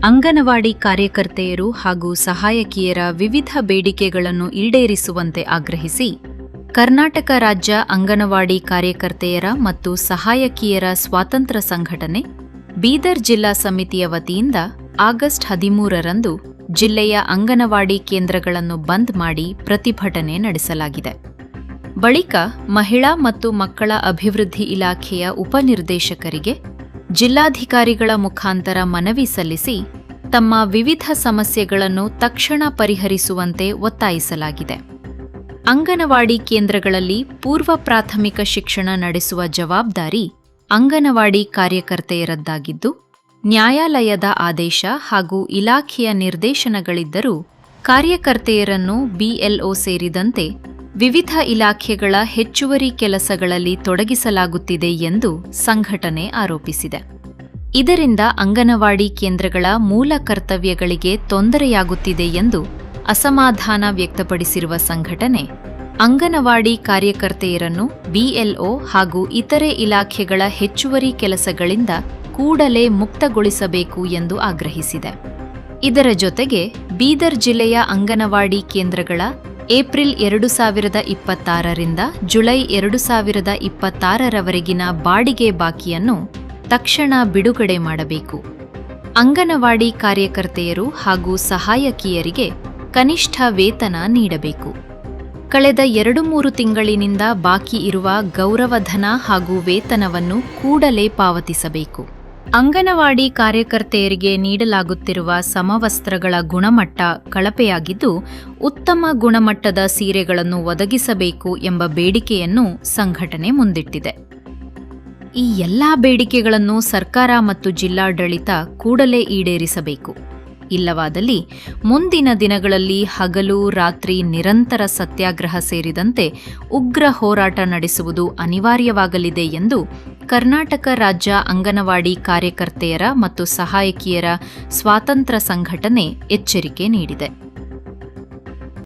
ಅಂಗನವಾಡಿ ಕಾರ್ಯಕರ್ತೆಯರು ಹಾಗೂ ಸಹಾಯಕಿಯರ ವಿವಿಧ ಬೇಡಿಕೆಗಳನ್ನು ಈಡೇರಿಸುವಂತೆ ಆಗ್ರಹಿಸಿ ಕರ್ನಾಟಕ ರಾಜ್ಯ ಅಂಗನವಾಡಿ ಕಾರ್ಯಕರ್ತೆಯರ ಮತ್ತು ಸಹಾಯಕಿಯರ ಸ್ವಾತಂತ್ರ್ಯ ಸಂಘಟನೆ ಬೀದರ್ ಜಿಲ್ಲಾ ಸಮಿತಿಯ ವತಿಯಿಂದ ಆಗಸ್ಟ್ 13ರಂದು ಜಿಲ್ಲೆಯ ಅಂಗನವಾಡಿ ಕೇಂದ್ರಗಳನ್ನು ಬಂದ್ ಮಾಡಿ ಪ್ರತಿಭಟನೆ ನಡೆಸಲಾಗಿದೆ. ಬಳಿಕ ಮಹಿಳಾ ಮತ್ತು ಮಕ್ಕಳ ಅಭಿವೃದ್ಧಿ ಇಲಾಖೆಯ ಉಪನಿರ್ದೇಶಕರಿಗೆ ಜಿಲ್ಲಾಧಿಕಾರಿಗಳ ಮುಖಾಂತರ ಮನವಿ ಸಲ್ಲಿಸಿ ತಮ್ಮ ವಿವಿಧ ಸಮಸ್ಯೆಗಳನ್ನು ತಕ್ಷಣ ಪರಿಹರಿಸುವಂತೆ ಒತ್ತಾಯಿಸಲಾಗಿದೆ. ಅಂಗನವಾಡಿ ಕೇಂದ್ರಗಳಲ್ಲಿ ಪೂರ್ವ ಪ್ರಾಥಮಿಕ ಶಿಕ್ಷಣ ನಡೆಸುವ ಜವಾಬ್ದಾರಿ ಅಂಗನವಾಡಿ ಕಾರ್ಯಕರ್ತೆಯರದ್ದಾಗಿದ್ದು, ನ್ಯಾಯಾಲಯದ ಆದೇಶ ಹಾಗೂ ಇಲಾಖೆಯ ನಿರ್ದೇಶನಗಳಿದ್ದರೂ ಕಾರ್ಯಕರ್ತೆಯರನ್ನು ಬಿಎಲ್ಒ ಸೇರಿದಂತೆ ವಿವಿಧ ಇಲಾಖೆಗಳ ಹೆಚ್ಚುವರಿ ಕೆಲಸಗಳಲ್ಲಿ ತೊಡಗಿಸಲಾಗುತ್ತಿದೆ ಎಂದು ಸಂಘಟನೆ ಆರೋಪಿಸಿದೆ. ಇದರಿಂದ ಅಂಗನವಾಡಿ ಕೇಂದ್ರಗಳ ಮೂಲ ಕರ್ತವ್ಯಗಳಿಗೆ ತೊಂದರೆಯಾಗುತ್ತಿದೆ ಎಂದು ಅಸಮಾಧಾನ ವ್ಯಕ್ತಪಡಿಸಿರುವ ಸಂಘಟನೆ, ಅಂಗನವಾಡಿ ಕಾರ್ಯಕರ್ತೆಯರನ್ನು ಬಿಎಲ್ಒ ಹಾಗೂ ಇತರೆ ಇಲಾಖೆಗಳ ಹೆಚ್ಚುವರಿ ಕೆಲಸಗಳಿಂದ ಕೂಡಲೇ ಮುಕ್ತಗೊಳಿಸಬೇಕು ಎಂದು ಆಗ್ರಹಿಸಿದೆ. ಇದರ ಜೊತೆಗೆ ಬೀದರ್ ಜಿಲ್ಲೆಯ ಅಂಗನವಾಡಿ ಕೇಂದ್ರಗಳ ಏಪ್ರಿಲ್ 2026ರಿಂದ ಜುಲೈ 2026ರವರೆಗಿನ ಬಾಡಿಗೆ ಬಾಕಿಯನ್ನು ತಕ್ಷಣ ಬಿಡುಗಡೆ ಮಾಡಬೇಕು. ಅಂಗನವಾಡಿ ಕಾರ್ಯಕರ್ತೆಯರು ಹಾಗೂ ಸಹಾಯಕಿಯರಿಗೆ ಕನಿಷ್ಠ ವೇತನ ನೀಡಬೇಕು. ಕಳೆದ 2-3 ತಿಂಗಳಿನಿಂದ ಬಾಕಿ ಇರುವ ಗೌರವಧನ ಹಾಗೂ ವೇತನವನ್ನು ಕೂಡಲೇ ಪಾವತಿಸಬೇಕು. ಅಂಗನವಾಡಿ ಕಾರ್ಯಕರ್ತೆಯರಿಗೆ ನೀಡಲಾಗುತ್ತಿರುವ ಸಮವಸ್ತ್ರಗಳ ಗುಣಮಟ್ಟ ಕಳಪೆಯಾಗಿದ್ದು, ಉತ್ತಮ ಗುಣಮಟ್ಟದ ಸೀರೆಗಳನ್ನು ಒದಗಿಸಬೇಕು ಎಂಬ ಬೇಡಿಕೆಯನ್ನು ಸಂಘಟನೆ ಮುಂದಿಟ್ಟಿದೆ. ಈ ಎಲ್ಲಾ ಬೇಡಿಕೆಗಳನ್ನು ಸರ್ಕಾರ ಮತ್ತು ಜಿಲ್ಲಾಡಳಿತ ಕೂಡಲೇ ಈಡೇರಿಸಬೇಕು. ಇಲ್ಲವಾದಲ್ಲಿ ಮುಂದಿನ ದಿನಗಳಲ್ಲಿ ಹಗಲು ರಾತ್ರಿ ನಿರಂತರ ಸತ್ಯಾಗ್ರಹ ಸೇರಿದಂತೆ ಉಗ್ರ ಹೋರಾಟ ನಡೆಸುವುದು ಅನಿವಾರ್ಯವಾಗಲಿದೆ ಎಂದು ಕರ್ನಾಟಕ ರಾಜ್ಯ ಅಂಗನವಾಡಿ ಕಾರ್ಯಕರ್ತೆಯರ ಮತ್ತು ಸಹಾಯಕಿಯರ ಸ್ವಾತಂತ್ರ್ಯ ಸಂಘಟನೆ ಎಚ್ಚರಿಕೆ ನೀಡಿದೆ.